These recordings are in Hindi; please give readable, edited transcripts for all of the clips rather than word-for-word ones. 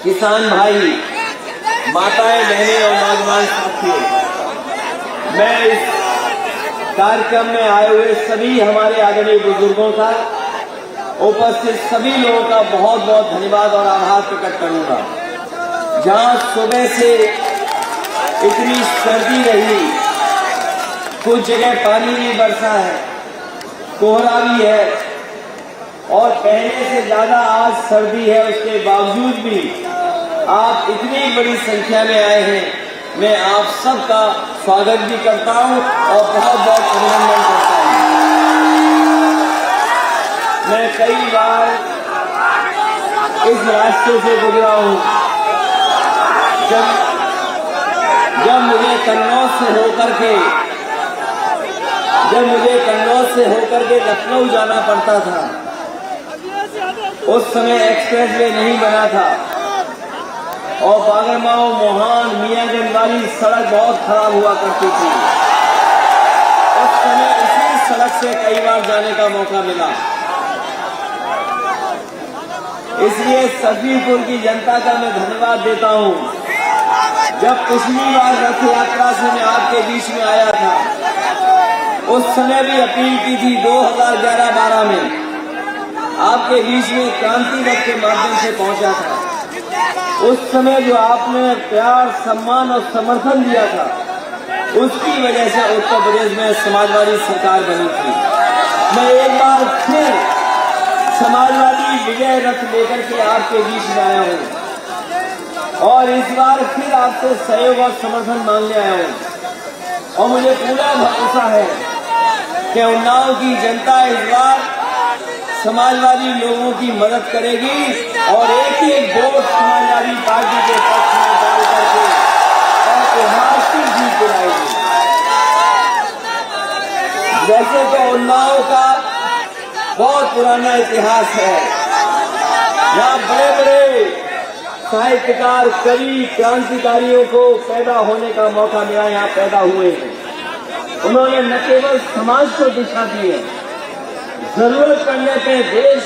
किसान भाई, माताएं, बहनें और नौजवान साथियों, मैं इस कार्यक्रम में आए हुए सभी हमारे आदरणीय बुजुर्गों का, उपस्थित सभी लोगों का बहुत बहुत धन्यवाद और आभार प्रकट करूंगा। जहां सुबह से इतनी सर्दी रही, कुछ जगह पानी भी बरसा है, कोहरा भी है और पहले से ज्यादा आज सर्दी है, उसके बावजूद भी आप इतनी बड़ी संख्या में आए हैं। मैं आप सबका स्वागत भी करता हूं और बहुत बहुत अभिनंदन करता हूं। मैं कई बार इस रास्ते से गुजरा हूं। जब मुझे कन्नौज से होकर के लखनऊ जाना पड़ता था, उस समय एक्सप्रेस वे नहीं बना था और बागरमाओ, मोहान, मियाँगंज वाली सड़क बहुत खराब हुआ करती थी। उस समय इसी सड़क से कई बार जाने का मौका मिला। इसलिए सफीपुर की जनता का मैं धन्यवाद देता हूं। जब पिछली बार रथ यात्रा से मैं आपके बीच में आया था, उस समय भी अपील की थी 2011-12 में आपके बीच में क्रांति रथ के माध्यम से पहुंचा था। उस समय जो आपने प्यार, सम्मान और समर्थन दिया था, उसकी वजह से उत्तर प्रदेश में समाजवादी सरकार बनी थी। मैं एक बार फिर समाजवादी विजय रथ लेकर के आपके बीच में आया हूं और इस बार फिर आपसे सहयोग और समर्थन मांगने आया हूं। और मुझे पूरा भरोसा है कि उन्नाव की जनता इस बार समाजवादी लोगों की मदद करेगी और एक वोट समाजवादी पार्टी के पक्ष में डाल करके ऐतिहासिक जीत दिलाएगी। वैसे तो उन्नाव का बहुत पुराना इतिहास है। यहाँ बड़े बड़े साहित्यकार, कवि, क्रांतिकारियों को पैदा होने का मौका मिला, यहाँ पैदा हुए हैं। उन्होंने न केवल समाज को दिशा दी है, जरूरत पड़ने पे देश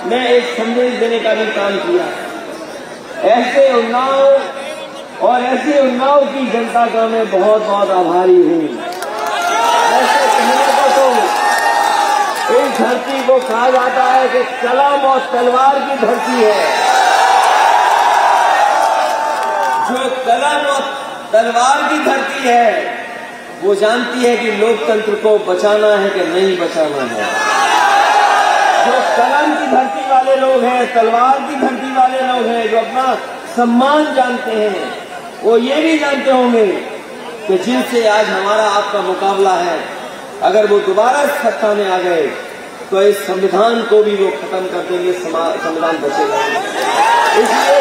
में एक संदेश देने का भी काम किया। ऐसे उन्नाव की जनता का मैं बहुत बहुत आभारी हूँ। ऐसे कहने को तो इस धरती को कहा जाता है कि कलम और तलवार की धरती है। जो कलम और तलवार की धरती है, वो जानती है कि लोकतंत्र को बचाना है कि नहीं बचाना है। जो कलम की धरती वाले लोग हैं, तलवार की धरती वाले लोग हैं, जो अपना सम्मान जानते हैं, वो ये भी जानते होंगे कि जिनसे आज हमारा आपका मुकाबला है, अगर वो दोबारा सत्ता में आ गए तो इस संविधान को भी वो खत्म कर देंगे, संविधान बचेगा। इसलिए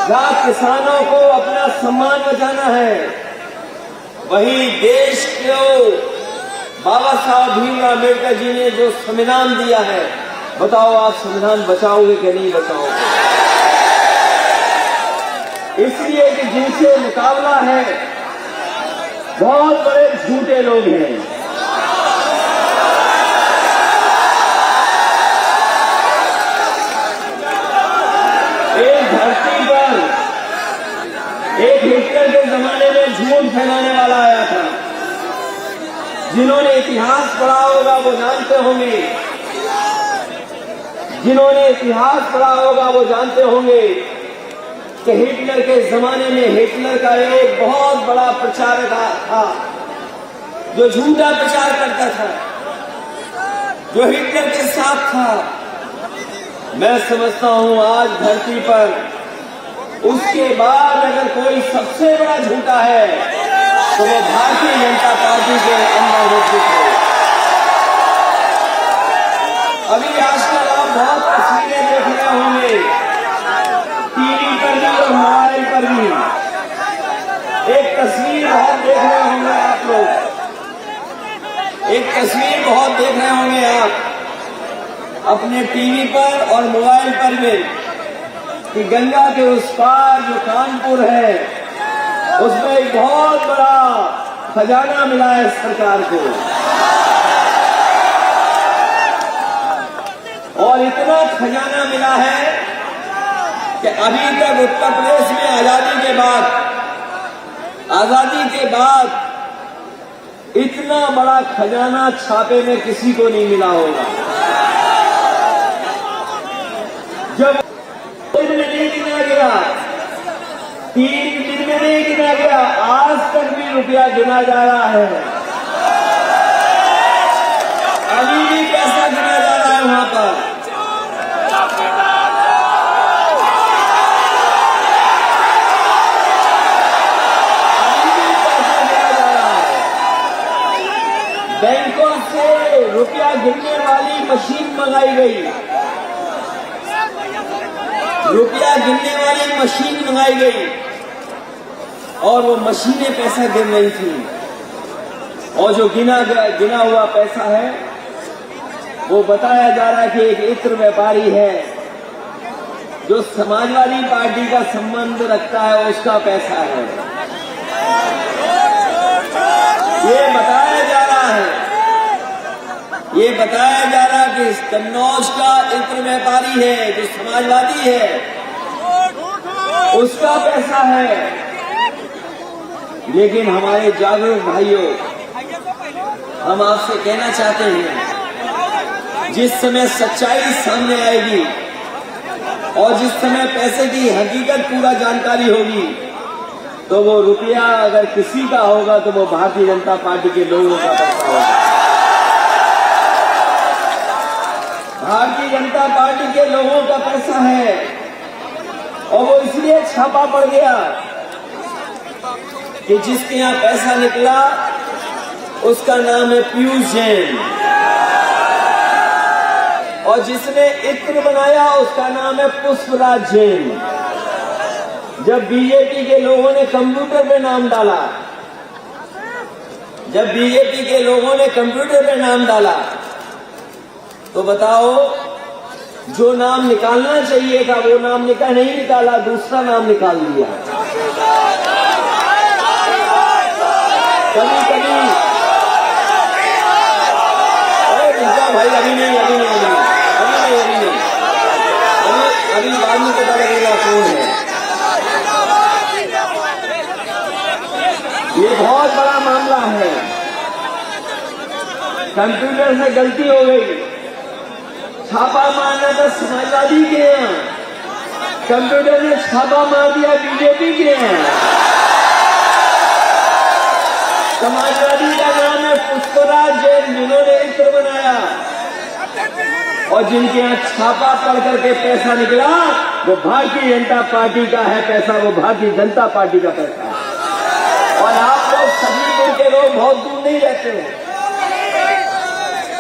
जहां किसानों को अपना सम्मान बचाना है, वहीं देश को बाबा साहब भीमराव अम्बेडकर जी ने जो संविधान दिया है, बताओ आप संविधान बचाओगे कि नहीं बचाओगे? इसलिए कि जिनसे मुकाबला है बहुत बड़े झूठे लोग हैं। एक धरती पर एक हिटलर के जमाने में झूठ फैलाने वाला आया था। जिन्होंने इतिहास पढ़ा होगा वो जानते होंगे, कि हिटलर के जमाने में हिटलर का एक बहुत बड़ा प्रचारक था जो झूठा प्रचार करता था, जो हिटलर के साथ था। मैं समझता हूं आज धरती पर उसके बाद अगर कोई सबसे बड़ा झूठा है तो वो भारतीय जनता पार्टी के अंदर उपस्थित है। अभी आजकल आप बहुत तस्वीरें देख रहे होंगे, टीवी पर भी और मोबाइल पर भी। एक तस्वीर बहुत देख रहे होंगे आप लोग, आप अपने टीवी पर और मोबाइल पर भी, कि गंगा के उस पार जो कानपुर है, उसमें एक बहुत बड़ा खजाना मिला है सरकार को। और इतना खजाना मिला है कि अभी तक उत्तर प्रदेश में आजादी के बाद इतना बड़ा खजाना छापे में किसी को नहीं मिला होगा। जब 3 दिन में नहीं गिना गया, 3 दिन में नहीं गिना गया, आज तक भी रुपया गिना जा रहा है, अभी भी पैसा गिना जा रहा है वहां पर। बैंकों से रुपया गिनने वाली मशीन मंगाई गई, रुपया गिनने वाली मशीन मंगाई गई और वो मशीनें पैसा गिन रही थी। और जो गिना हुआ पैसा है वो बताया जा रहा है कि एक इत्र व्यापारी है जो समाजवादी पार्टी का संबंध रखता है, उसका पैसा है। ये बताया जा रहा है कि कन्नौज का इत्र व्यापारी है जो समाजवादी है, उसका पैसा है। लेकिन हमारे जागरूक भाइयों, हम आपसे कहना चाहते हैं, जिस समय सच्चाई सामने आएगी और जिस समय पैसे की हकीकत पूरा जानकारी होगी, तो वो रुपया अगर किसी का होगा तो वो भारतीय जनता पार्टी के लोगों का पैसा होगा। भारतीय जनता पार्टी के लोगों का पैसा है और वो इसलिए छापा पड़ गया कि जिसके यहाँ पैसा निकला उसका नाम है पीयूष जैन और जिसने इत्र बनाया उसका नाम है पुष्पराज जैन। जब बीजेपी के लोगों ने कंप्यूटर पे नाम डाला, तो बताओ, जो नाम निकालना चाहिए था वो नाम नहीं निकाला, दूसरा नाम निकाल दिया। कभी भाई अभी बाद में पता लगेगा कौन है। ये बहुत बड़ा मामला है। कंप्यूटर से गलती हो गई, छापा मारना था समाजवादी के यहाँ, कंप्यूटर ने छापा मार दिया बीजेपी के यहाँ। समाजवादी का नाम है पुष्पराज जैन, जिन्होंने इत्र बनाया और जिनके यहाँ छापा पड़ करके पैसा निकला वो भारतीय जनता पार्टी का है पैसा, वो भारतीय जनता पार्टी का पैसा है। और आप लोग सभी के लोग बहुत दूर नहीं रहते हैं,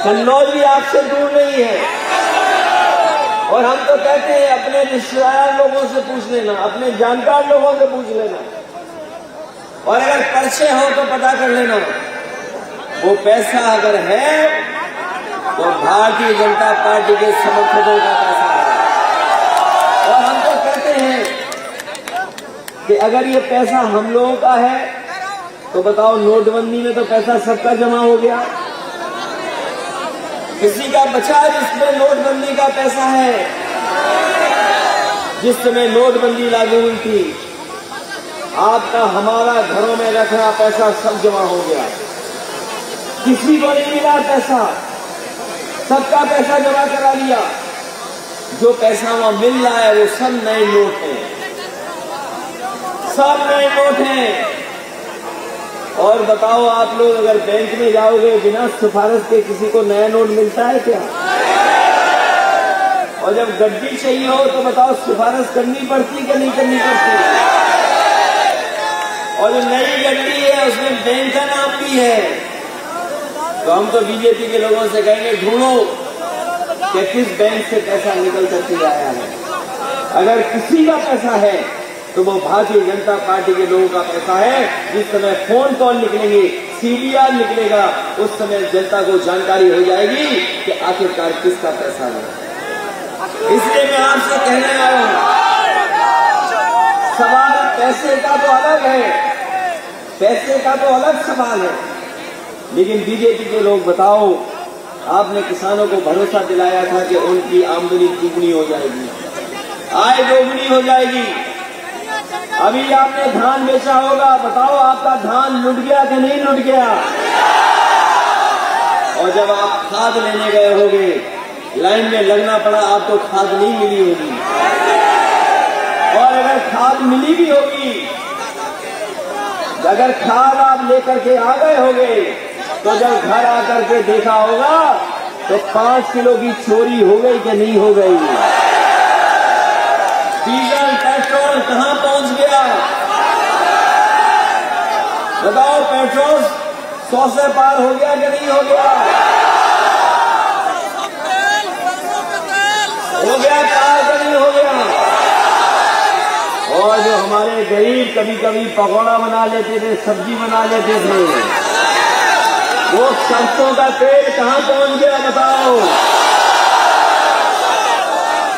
कन्नौज भी आपसे दूर नहीं है। और हम तो कहते हैं अपने रिश्तेदार लोगों से पूछ लेना, अपने जानकार लोगों से पूछ लेना, और अगर पर्चे हो तो पता कर लेना। वो पैसा अगर है तो भारतीय जनता पार्टी के समर्थकों का पैसा है। और हम तो कहते हैं कि अगर ये पैसा हम लोगों का है तो बताओ, नोटबंदी में तो पैसा सबका जमा हो गया, किसी का बचा जिसमें नोटबंदी का पैसा है। जिस समय नोटबंदी लागू हुई थी, आपका हमारा घरों में रखा पैसा सब जमा हो गया, किसी को नहीं मिला पैसा, सबका पैसा जमा करा लिया। जो पैसा वहां मिल रहा है वो सब नए नोट हैं, सब नए नोट हैं। और बताओ, आप लोग अगर बैंक में जाओगे बिना सिफारिश के किसी को नया नोट मिलता है क्या? और जब गड्डी चाहिए हो तो बताओ, सिफारिश करनी पड़ती कि नहीं करनी पड़ती? और जो नई गड्डी है उसमें बैंक का नाम भी है। तो हम तो बीजेपी के लोगों से कहेंगे, ढूंढो कि किस बैंक से पैसा निकल करके आया है। अगर किसी का पैसा है तो वो भारतीय जनता पार्टी के लोगों का पैसा है। जिस समय फोन कॉल निकलेंगे, सीडीआर निकलेगा, उस समय जनता को जानकारी हो जाएगी कि आखिरकार किसका पैसा है। इसलिए मैं आपसे कहने आया हूं, सवाल पैसे का तो अलग है, पैसे का तो अलग सवाल है, लेकिन बीजेपी के लोग बताओ, आपने किसानों को भरोसा दिलाया था कि उनकी आमदनी दुगनी हो जाएगी, आय दोगुनी हो जाएगी। अभी आपने धान बेचा होगा, बताओ आपका धान लुट गया कि नहीं लुट गया? और जब आप खाद लेने गए होगे, लाइन में लगना पड़ा, आपको खाद नहीं मिली होगी। और अगर खाद मिली भी होगी, अगर खाद आप लेकर के आ गए होगे, तो जब घर आकर के देखा होगा तो 5 किलो की चोरी हो गई कि नहीं हो गई? डीजल पेट्रोल कहां पहुंच गया? बताओ, पेट्रोल 100 से पार हो गया कि नहीं हो गया? हो गया पार कि नहीं हो गया? और जो हमारे गरीब कभी कभी पकौड़ा बना लेते थे, सब्जी बना लेते थे, वो सरसों का तेल कहां पहुंच गया बताओ?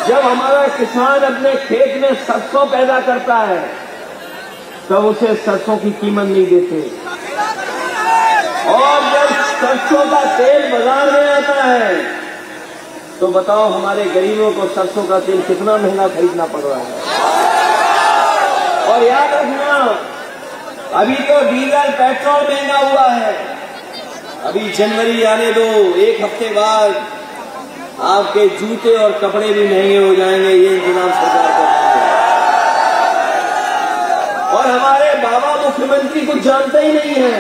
जब हमारा किसान अपने खेत में सरसों पैदा करता है, तब उसे सरसों की कीमत नहीं देते। और जब सरसों का तेल बाजार में आता है, तो बताओ हमारे गरीबों को सरसों का तेल कितना महंगा खरीदना पड़ रहा है। और याद रखना, अभी तो डीजल पेट्रोल महंगा हुआ है। अभी जनवरी आने दो, 1 हफ्ते बाद आपके जूते और कपड़े भी महंगे हो जाएंगे। ये इंतजाम सरकार कर रही है। और हमारे बाबा मुख्यमंत्री कुछ जानते ही नहीं है।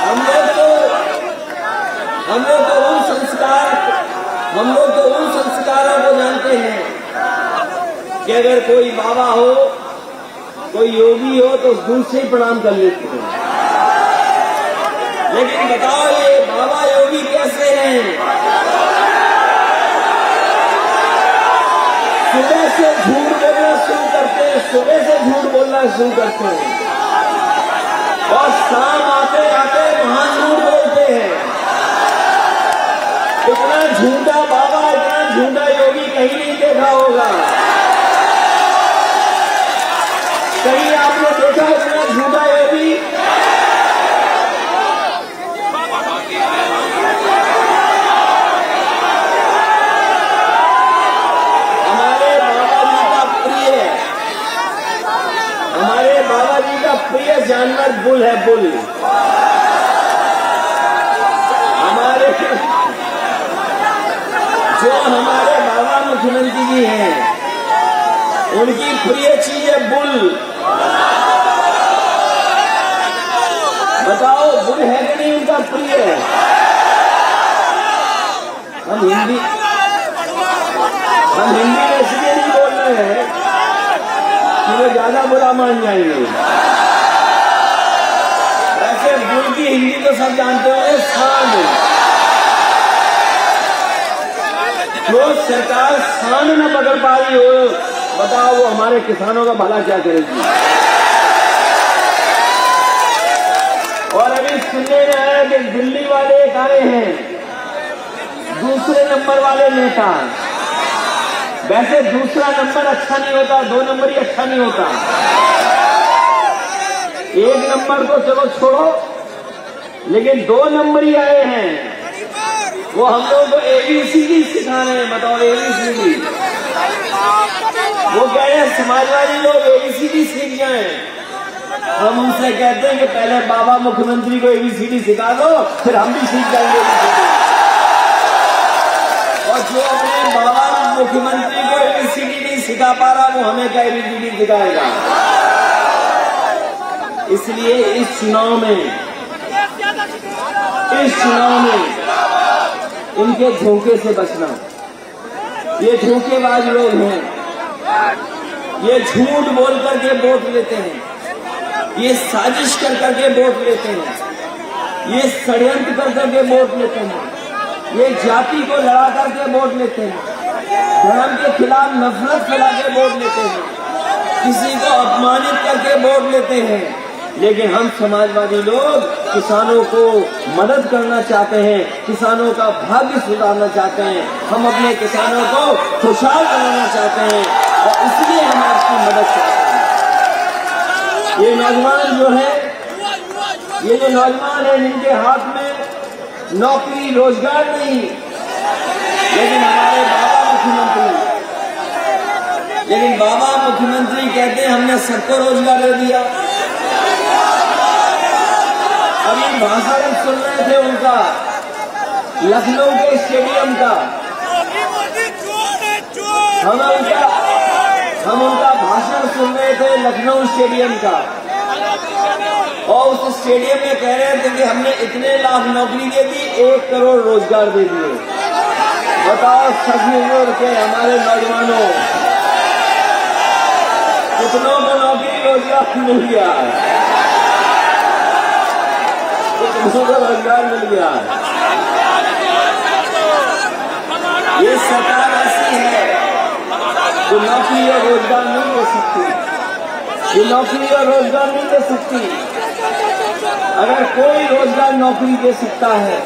हम लोग तो उन संस्कारों को जानते हैं कि अगर कोई बाबा हो, कोई योगी हो, तो दूर से ही प्रणाम कर लेते हैं। लेकिन बताओ, ये बाबा योगी कैसे हैं? सुबह से झूठ बोलना शुरू करते हैं, और शाम आते आते वहां झूठ बोलते हैं। इतना झूठा बाबा, इतना झूठा योगी कहीं नहीं देखा होगा। कहीं आपने देखा इतना झूठा योगी? हमारे बाबा जी का प्रिय जानवर बुल है, बुल। जो हमारे बाबा मुख्यमंत्री जी हैं, उनकी प्रिय चीज है बुल। बताओ, बुल है कि नहीं उनका प्रिय? हम हिंदी में इसलिए नहीं बोल रहे हैं कि वो ज्यादा बुरा मान जाएंगे। वैसे बुल की हिंदी तो सब जानते होंगे, सांड। जो सरकार सांड न पकड़ पा रही हो, बताओ वो हमारे किसानों का भला क्या करेगी? और अभी सुनने में आया कि दिल्ली वाले एक आए हैं, दूसरे नंबर वाले नेता। वैसे दूसरा नंबर अच्छा नहीं होता, 2 नंबर ही अच्छा नहीं होता। 1 नंबर को चलो छोड़ो, लेकिन 2 नंबर ही आए हैं। वो हम लोगों को ABCD सिखा रहे हैं। बताओ, ABCD। वो कह रहे हैं समाजवादी लोग ABCD सीख जाएं। हम उनसे कहते हैं कि पहले बाबा मुख्यमंत्री को ABCD सिखा दो, फिर हम भी सीख जाएंगे ABCD। और जो अपने बाबा मुख्यमंत्री को ABCD नहीं सिखा पा रहा, वो हमें क्या ABCD सिखाएगा? इसलिए इस चुनाव में इनके धोखे से बचना। ये धोखेबाज लोग हैं, ये झूठ बोल करके वोट लेते हैं, ये साजिश कर करके वोट लेते हैं, ये षड्यंत्र कर करके वोट लेते हैं, ये जाति को लड़ा करके वोट लेते हैं, धर्म के खिलाफ नफरत फैला के वोट लेते हैं, किसी को अपमानित करके वोट लेते हैं। लेकिन हम समाजवादी लोग किसानों को मदद करना चाहते हैं, किसानों का भाग्य सुधारना चाहते हैं, हम अपने किसानों को खुशहाल बनाना चाहते हैं, और इसलिए हम आपकी मदद चाहते हैं। ये नौजवान जो है, जिनके हाथ में नौकरी रोजगार नहीं, लेकिन बाबा मुख्यमंत्री कहते हैं हमने सबको रोजगार दे दिया। अभी भाषण सुन रहे थे उनका, लखनऊ के स्टेडियम का, हम उनका भाषण सुन रहे थे लखनऊ स्टेडियम का, और उस स्टेडियम में कह रहे थे कि हमने इतने लाख नौकरी दे दी, 1 करोड़ रोजगार दे दिए। बताओ सभी उम्र के हमारे नौजवानों कितनों को नौकरी रोजगार मिल गया है, कितनों को रोजगार मिल गया है। ये सरकार ऐसी है जो नौकरी और रोजगार नहीं दे सकती, ये नौकरी और रोजगार नहीं दे सकती। अगर कोई रोजगार नौकरी दे सकता है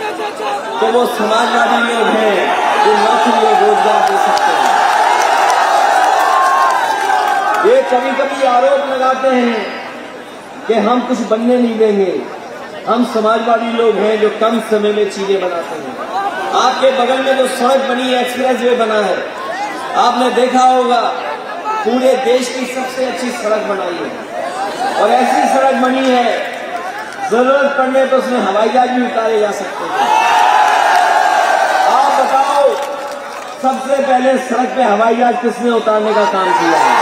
तो वो समाजवादी लोग हैं जो नौकरी और रोजगार दे सकते हैं। ये कभी कभी आरोप लगाते हैं कि हम कुछ बनने नहीं देंगे, हम समाजवादी लोग हैं जो कम समय में चीजें बनाते हैं। आपके बगल में जो सड़क बनी है, एक्सप्रेस वे बना है, आपने देखा होगा पूरे देश की सबसे अच्छी सड़क बनाई है, और ऐसी सड़क बनी है जरूरत पड़ने तो उसमें हवाई जहाज भी उतारे जा सकते हैं। आप बताओ सबसे पहले सड़क पे हवाई जहाज किसने उतारने का काम किया है?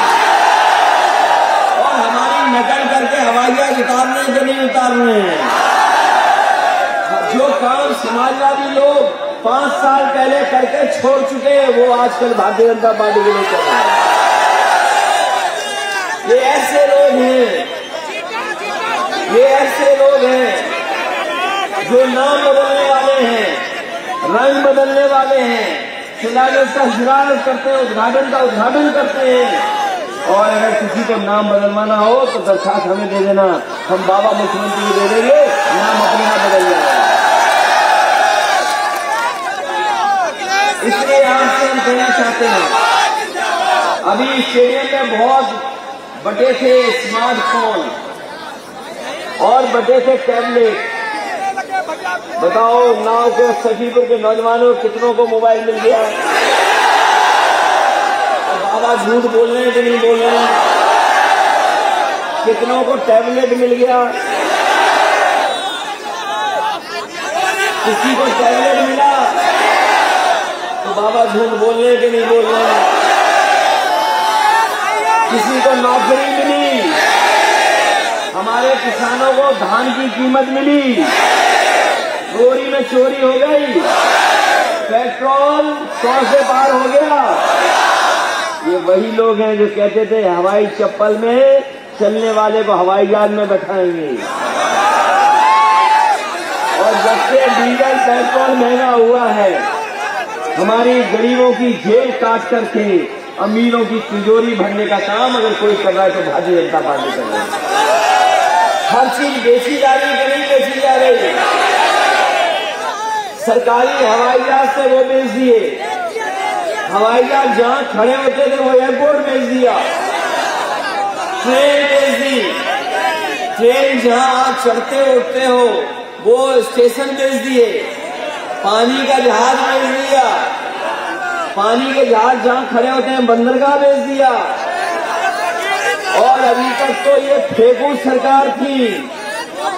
और हमारी नकल करके हवाई जहाज उतारने के नहीं उतार रहे हैं। जो काम समाजवादी लोग 5 साल पहले करके छोड़ चुके हैं वो आजकल भारतीय जनता पार्टी के लोग कर रहे हैं। ये ऐसे लोग हैं, ये ऐसे लोग हैं जो नाम बदलने वाले हैं, रंग बदलने वाले हैं, शिलान्यास का शिलान्यास करते हैं, उद्घाटन का उद्घाटन करते हैं। और अगर किसी को नाम बदलवाना हो तो दरखास्त हमें दे देना, हम बाबा मुख्यमंत्री को दे देंगे, नाम अपने आप बदल जाएगा। इसलिए आपसे हम कहना चाहते हैं, अभी स्टेडियम में बहुत बटे थे स्मार्टफोन और बटे थे टैबलेट। बताओ नाव के सखीपुर के नौजवानों कितनों को मोबाइल मिल गया? बाबा झूठ बोल रहे हैं कि नहीं बोल रहे हैं? कितनों को टैबलेट मिल गया? किसी को टैबलेट मिला तो बाबा झूठ बोल रहे हैं कि नहीं बोल रहे हैं? किसी को नौकरी मिली, हमारे किसानों को धान की कीमत मिली, बोरी में चोरी हो गई, पेट्रोल 100 से पार हो गया। ये वही लोग हैं जो कहते थे हवाई चप्पल में चलने वाले को हवाई जहाज में बैठाएंगे। और जब से डीजल पेट्रोल महंगा हुआ है, हमारी गरीबों की जेब काट करके अमीरों की तिजोरी भरने का काम अगर कोई कर रहा है तो भारतीय जनता पार्टी कर रही है। हर चीज बेची जा रही है कि नहीं बेची जा रही? सरकारी हवाई जहाज से वो बेच दिए, हवाई जहाज जहां खड़े होते थे वो एयरपोर्ट बेच दिया, ट्रेन बेच दी, ट्रेन जहां आप चढ़ते उठते हो वो स्टेशन बेच दिए, पानी का जहाज बेच दिया, पानी के जहाज जहां खड़े होते हैं बंदरगाह बेच दिया। और अभी तक तो ये फेंकू सरकार थी,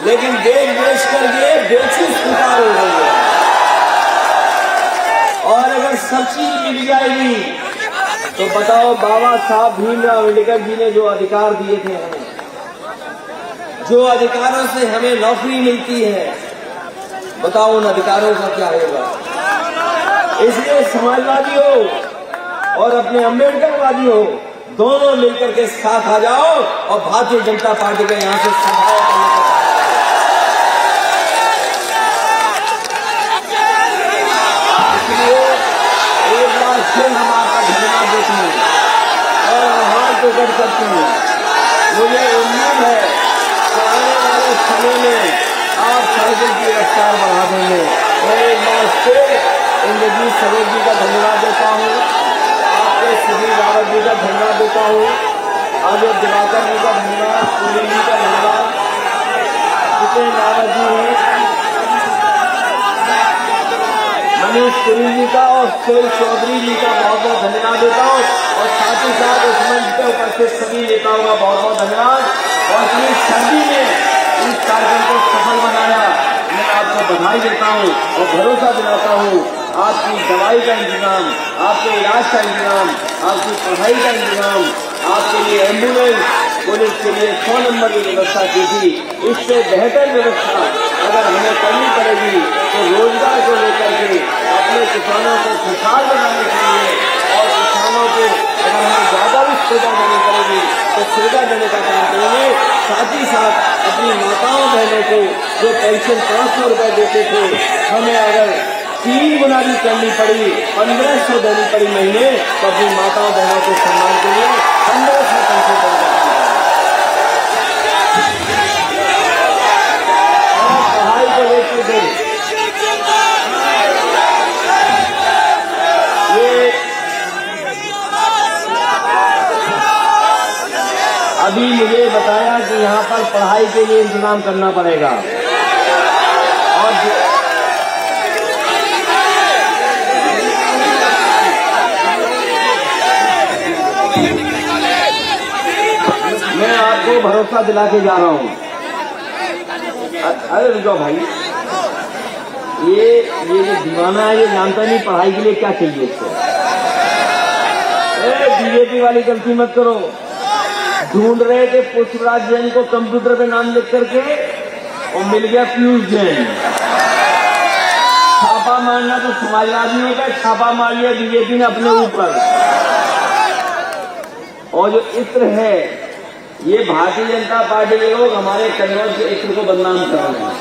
लेकिन देश बेच कर ये बेचू सरकार हो गई है। और अगर सब चीज मिल जाएगी तो बताओ बाबा साहब भीमराव अम्बेडकर जी ने जो अधिकार दिए थे हमें, जो अधिकारों से हमें नौकरी मिलती है, बताओ उन अधिकारों का क्या होगा? इसलिए समाजवादी हो और अपने अम्बेडकरवादी हो, दोनों मिलकर के साथ आ जाओ और भारतीय जनता पार्टी का यहां से सफाया करने का एक बार फिर हम आपका धन्यवाद देते हैं और हाथ जोड़ करते हैं। मुझे उम्मीद है कि आने वाले समय में आप साइकिल की रफ्तार बढ़ा देंगे। मैं एक बार फिर इंद्रजीत सरोज जी का धन्यवाद देता हूँ, आपके सुधीर रावत जी का धन्यवाद देता हूँ, अजय दिवाकर जी का धन्यवाद, पूरी जी का धन्यवाद, जितेंद्र रावत जी हैं। मनीष पुरी जी का और सुनील चौधरी जी का बहुत बहुत धन्यवाद देता हूँ और साथ ही साथ इस मंच पे उपस्थित सभी नेताओं का बहुत बहुत धन्यवाद। और इतनी सर्दी में इस कार्यक्रम को सफल बनाया, मैं आपको बधाई देता हूँ और भरोसा दिलाता हूँ आपकी दवाई का इंतजाम, आपके इलाज का इंतजाम, आपकी पढ़ाई का इंतजाम, आपके लिए एम्बुलेंस, पुलिस के लिए 100 नंबर की व्यवस्था की थी। इससे बेहतर व्यवस्था अगर हमें करनी पड़ेगी तो रोजगार को लेकर के अपने किसानों को खुशहाल बनाने के लिए और किसानों को अगर हमें ज्यादा भी सुविधा देनी पड़ेगी तो सुविधा देने का काम करेंगे। साथ ही साथ अपनी माताओं बहनों को जो पेंशन 500 रुपए देते थे, हमें अगर 3 गुना भी करनी पड़ी, 1500 देनी पड़ी महीने, तो अपनी माताओं बहनों के सम्मान के लिए 1500 पेंशन देने का पढ़ाई को लेकर ये अभी मुझे बताया कि यहाँ पर पढ़ाई के लिए इंतजाम करना पड़ेगा और मैं आपको भरोसा दिला के जा रहा हूँ। अरे रुको भाई, ये जो दीवाना है ये जानता नहीं पढ़ाई के लिए क्या चाहिए इसको। बीजेपी वाली गलती मत करो। ढूंढ रहे थे पुष्पराज जैन को कंप्यूटर पे नाम लिख करके और मिल गया पीयूष जैन। छापा मारना तो समाजवादियों का, छापा मार लिया बीजेपी ने अपने ऊपर। और जो इत्र है ये भारतीय जनता पार्टी के लोग हमारे कन्नौज के इत्र को बदनाम कर रहे हैं।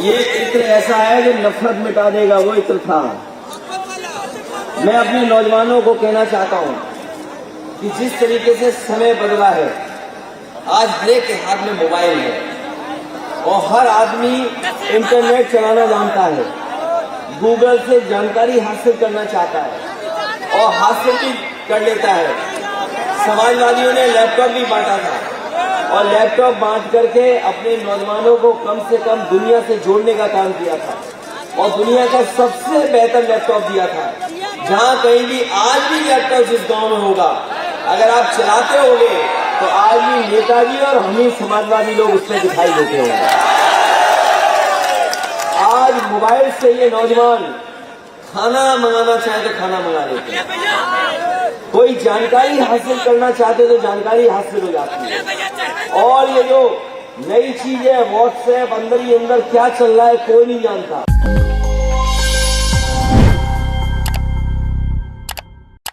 ये इत्र ऐसा है जो नफरत मिटा देगा, वो इत्र था। मैं अपने नौजवानों को कहना चाहता हूं कि जिस तरीके से समय बदला है, आज हर एक के हाथ में मोबाइल है और हर आदमी इंटरनेट चलाना जानता है, गूगल से जानकारी हासिल करना चाहता है और हासिल भी कर लेता है। समाजवादियों ने लैपटॉप भी बांटा था और लैपटॉप बांट करके अपने नौजवानों को कम से कम दुनिया से जोड़ने का काम किया था और दुनिया का सबसे बेहतर लैपटॉप दिया था। जहां कहीं भी आज भी लैपटॉप जिस गांव में होगा, अगर आप चलाते होंगे तो आज भी नेताजी और हम ही समाजवादी लोग उसमें दिखाई देते होंगे। आज मोबाइल से ये नौजवान खाना मंगाना चाहे तो खाना मंगा लेते हैं, कोई जानकारी हासिल करना चाहते तो जानकारी हासिल हो जाती है। और ये जो नई चीज है व्हाट्सएप, अंदर ही अंदर क्या चल रहा है कोई नहीं जानता।